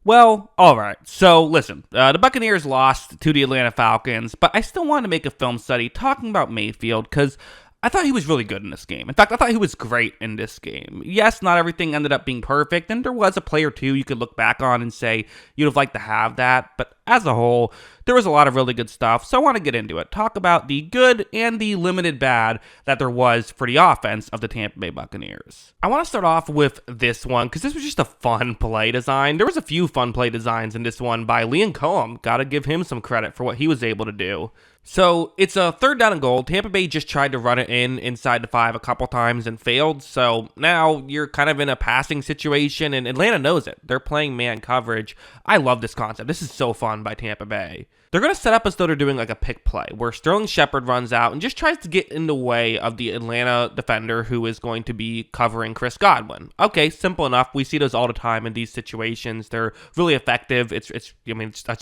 Well, all right. So, listen, the Buccaneers lost to the Atlanta Falcons, but I still wanted to make a film study talking about Mayfield because I thought he was really good in this game. In fact, I thought he was great in this game. Yes, not everything ended up being perfect, and there was a play or two you could look back on and say you'd have liked to have that, but as a whole, there was a lot of really good stuff, so I want to get into it. Talk about the good and the limited bad that there was for the offense of the Tampa Bay Buccaneers. I want to start off with this one, because this was just a fun play design. There was a few fun play designs in this one by Liam Cohen. Gotta give him some credit for what he was able to do. So, it's a 3rd down and goal. Tampa Bay just tried to run it inside the 5 a couple times and failed. So, now you're kind of in a passing situation, and Atlanta knows it. They're playing man coverage. I love this concept. This is so fun by Tampa Bay. They're going to set up as though they're doing like a pick play, where Sterling Shepard runs out and just tries to get in the way of the Atlanta defender who is going to be covering Chris Godwin. Okay, simple enough. We see those all the time in these situations. They're really effective. It's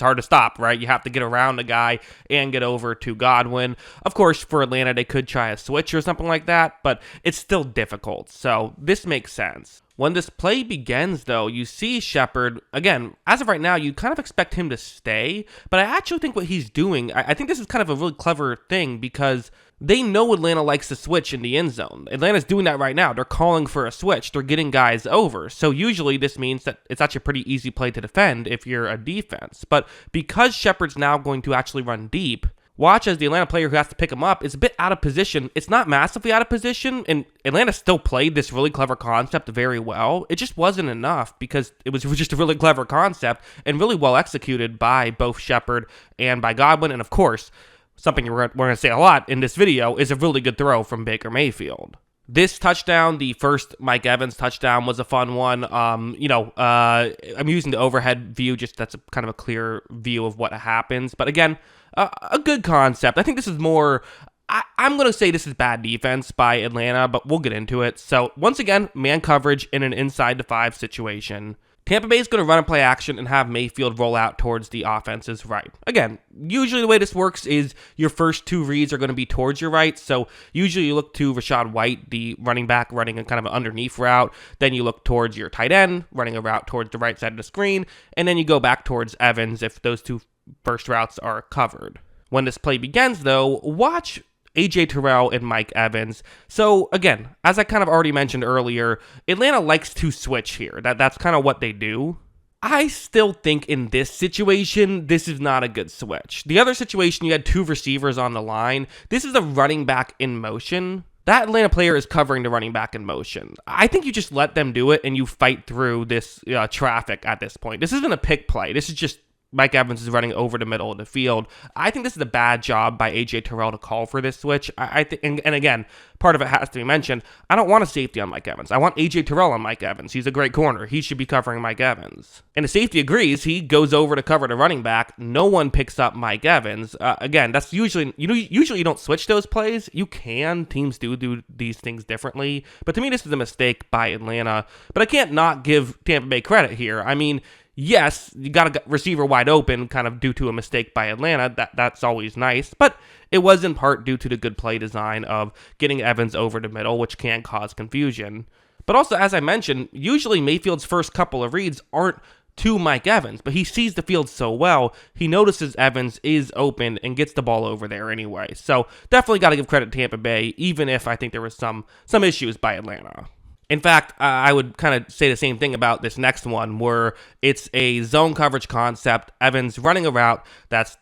hard to stop, right? You have to get around the guy and get over to Godwin. Of course, for Atlanta, they could try a switch or something like that, but it's still difficult. So this makes sense. When this play begins, though, you see Shepard, again, as of right now, you kind of expect him to stay, but I actually think what he's doing, I think this is kind of a really clever thing because they know Atlanta likes to switch in the end zone. Atlanta's doing that right now. They're calling for a switch. They're getting guys over. So usually this means that it's actually a pretty easy play to defend if you're a defense. But because Shepard's now going to actually run deep, watch as the Atlanta player who has to pick him up is a bit out of position. It's not massively out of position, and Atlanta still played this really clever concept very well. It just wasn't enough because it was just a really clever concept and really well executed by both Shepard and by Godwin. And of course, something we're going to say a lot in this video is a really good throw from Baker Mayfield. This touchdown, the first Mike Evans touchdown, was a fun one. I'm using the overhead view, just that's kind of a clear view of what happens. But again, a good concept. I think this is more, I'm going to say this is bad defense by Atlanta, but we'll get into it. So once again, man coverage in an inside the 5 situation. Tampa Bay is going to run a play action and have Mayfield roll out towards the offense's right. Again, usually the way this works is your first 2 reads are going to be towards your right. So usually you look to Rachaad White, the running back, running a kind of an underneath route. Then you look towards your tight end, running a route towards the right side of the screen. And then you go back towards Evans if those 2 first routes are covered. When this play begins, though, watch AJ Terrell and Mike Evans. So again, as I kind of already mentioned earlier, Atlanta likes to switch here. That's kind of what they do. I still think in this situation, this is not a good switch. The other situation, you had 2 receivers on the line. This is a running back in motion. That Atlanta player is covering the running back in motion. I think you just let them do it and you fight through this traffic at this point. This isn't a pick play. This is just Mike Evans is running over the middle of the field. I think this is a bad job by AJ Terrell to call for this switch. I think, and again, part of it has to be mentioned. I don't want a safety on Mike Evans. I want AJ Terrell on Mike Evans. He's a great corner. He should be covering Mike Evans. And the safety agrees. He goes over to cover the running back. No one picks up Mike Evans. Again, that's usually you don't switch those plays. You can. Teams do these things differently. But to me, this is a mistake by Atlanta. But I can't not give Tampa Bay credit here. I mean, yes, you got a receiver wide open kind of due to a mistake by Atlanta. That's always nice. But it was in part due to the good play design of getting Evans over the middle, which can cause confusion. But also, as I mentioned, usually Mayfield's first couple of reads aren't to Mike Evans, but he sees the field so well, he notices Evans is open and gets the ball over there anyway. So definitely got to give credit to Tampa Bay, even if I think there was some issues by Atlanta. In fact, I would kind of say the same thing about this next one, where it's a zone coverage concept. Evans running a route that's,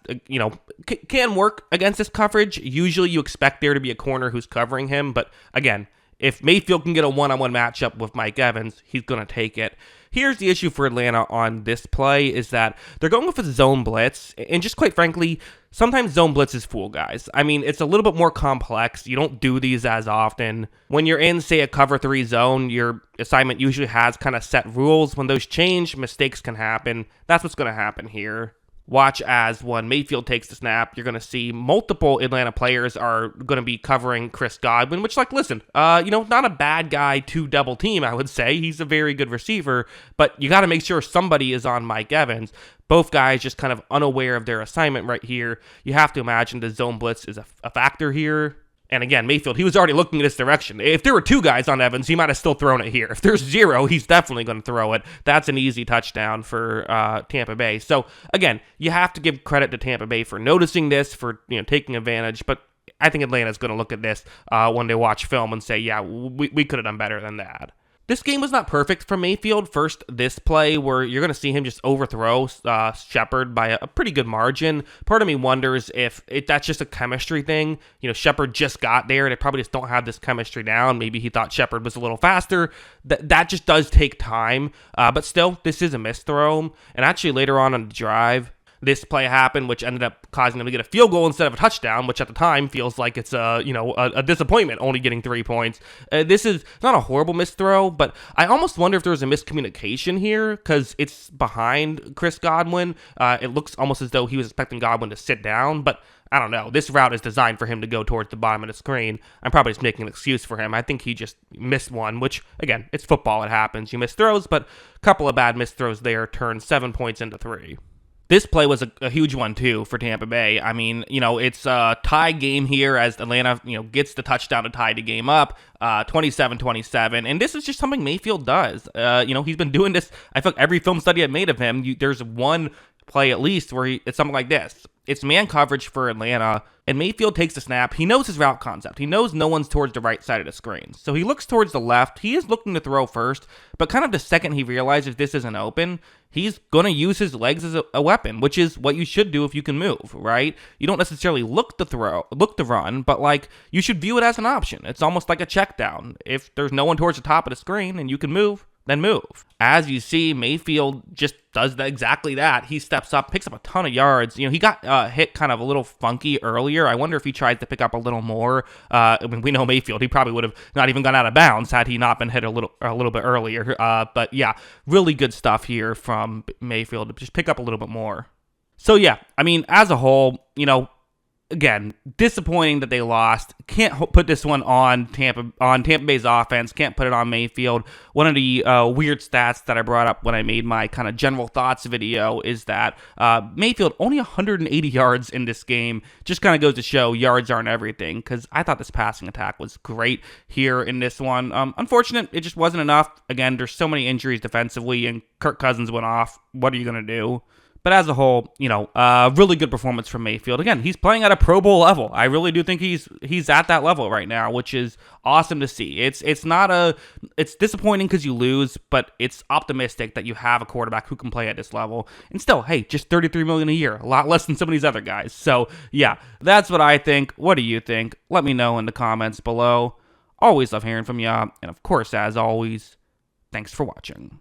can work against this coverage. Usually you expect there to be a corner who's covering him. But again, if Mayfield can get a one-on-one matchup with Mike Evans, he's going to take it. Here's the issue for Atlanta on this play is that they're going with a zone blitz, and just quite frankly, sometimes zone blitzes fool guys. I mean, it's a little bit more complex. You don't do these as often. When you're in, say, a cover 3 zone, your assignment usually has kind of set rules. When those change, mistakes can happen. That's what's going to happen here. Watch as when Mayfield takes the snap, you're going to see multiple Atlanta players are going to be covering Chris Godwin, which, listen, not a bad guy to double team, I would say. He's a very good receiver, but you got to make sure somebody is on Mike Evans. Both guys just kind of unaware of their assignment right here. You have to imagine the zone blitz is a factor here. And again, Mayfield, he was already looking in this direction. If there were 2 guys on Evans, he might have still thrown it here. If there's 0, he's definitely going to throw it. That's an easy touchdown for Tampa Bay. So again, you have to give credit to Tampa Bay for noticing this, for taking advantage. But I think Atlanta's going to look at this when they watch film and say, yeah, we could have done better than that. This game was not perfect for Mayfield. First, this play where you're going to see him just overthrow Shepard by a pretty good margin. Part of me wonders if that's just a chemistry thing. Shepard just got there. They probably just don't have this chemistry down. Maybe he thought Shepard was a little faster. That just does take time. But still, this is a missed throw. And actually, later on the drive, this play happened, which ended up causing them to get a field goal instead of a touchdown, which at the time feels like it's a disappointment, only getting 3 points. This is not a horrible missed throw, but I almost wonder if there was a miscommunication here because it's behind Chris Godwin. It looks almost as though he was expecting Godwin to sit down, but I don't know. This route is designed for him to go towards the bottom of the screen. I'm probably just making an excuse for him. I think he just missed one, which, again, it's football. It happens. You miss throws, but a couple of bad missed throws there turned 7 points into 3. This play was a huge one, too, for Tampa Bay. I mean, it's a tie game here as Atlanta, gets the touchdown to tie the game up, 27-27. And this is just something Mayfield does. He's been doing this. I feel like every film study I've made of him, there's one play at least where it's something like this. It's man coverage for Atlanta, and Mayfield takes the snap. He knows his route concept. He knows no one's towards the right side of the screen. So he looks towards the left. He is looking to throw first, but kind of the second he realizes this isn't open, he's going to use his legs as a weapon, which is what you should do if you can move, right? You don't necessarily look to run, but you should view it as an option. It's almost like a check down. If there's no one towards the top of the screen and you can move, then move. As you see, Mayfield just does exactly that. He steps up, picks up a ton of yards. He got hit kind of a little funky earlier. I wonder if he tried to pick up a little more. We know Mayfield. He probably would have not even gone out of bounds had he not been hit a little bit earlier. But yeah, really good stuff here from Mayfield to just pick up a little bit more. So yeah, I mean, as a whole, again, disappointing that they lost. Can't put this one on Tampa Bay's offense. Can't put it on Mayfield. One of the weird stats that I brought up when I made my kind of general thoughts video is that Mayfield only 180 yards in this game. Just kind of goes to show yards aren't everything, because I thought this passing attack was great here in this one. Unfortunate, it just wasn't enough. Again, there's so many injuries defensively, and Kirk Cousins went off. What are you going to do? But as a whole, really good performance from Mayfield. Again, he's playing at a Pro Bowl level. I really do think he's at that level right now, which is awesome to see. It's disappointing because you lose, but it's optimistic that you have a quarterback who can play at this level. And still, hey, just $33 million a year, a lot less than some of these other guys. So yeah, that's what I think. What do you think? Let me know in the comments below. Always love hearing from you, and of course, as always, thanks for watching.